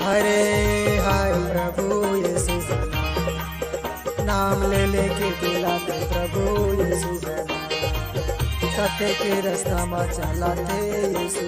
हरे हाय प्रभु यीशु नाम ले लेके बुलाते प्रभु यीशु सत्य के रास्ता में चलाते यीशु।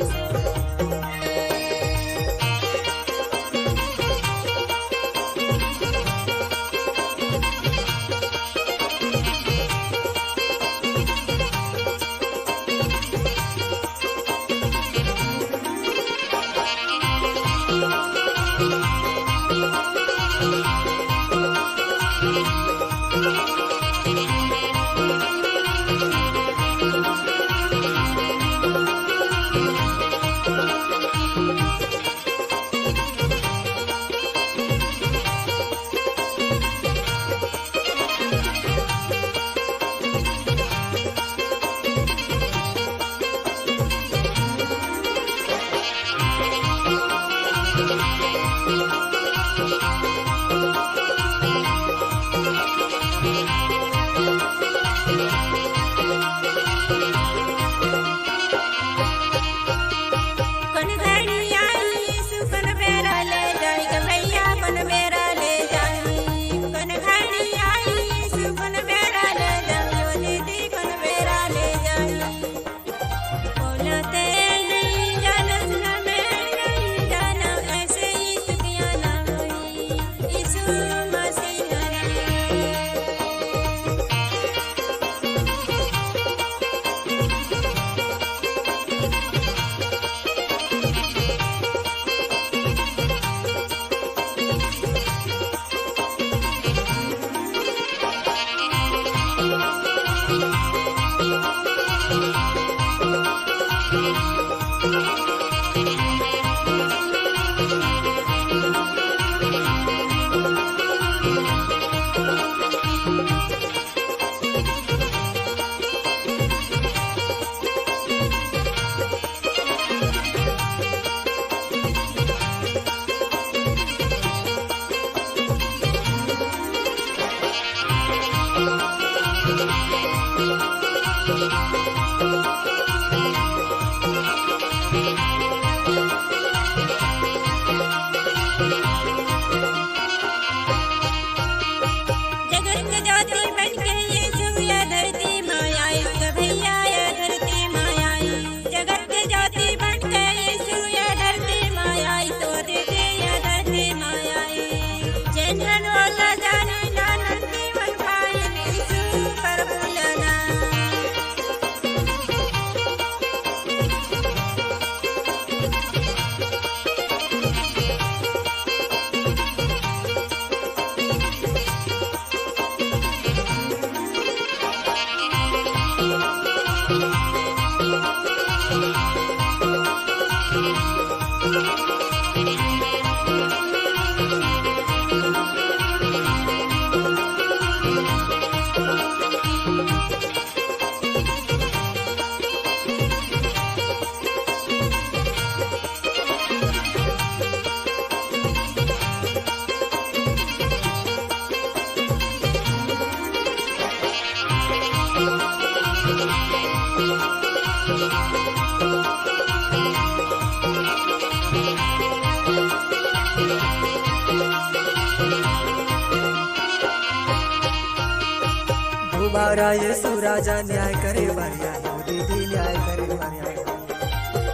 दोबारा यीशु राजा न्याय करे बारिया दीदी न्याय करे बारिया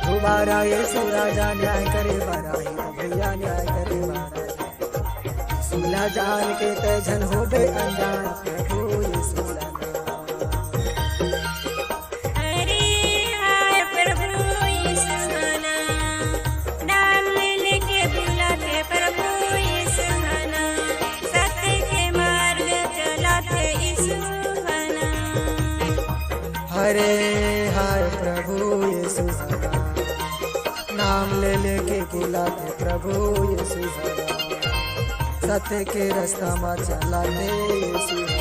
दोबारा यीशु राजा न्याय करे बारिया भैया न्याय करे बारिया सुला जान के तेजन हो बे अनजान प्रभु यीशु हरे हाय प्रभु यीशु नाम ले लेके बुलाते प्रभु यीशु सत्य के रास्ता में चलाते यीशु।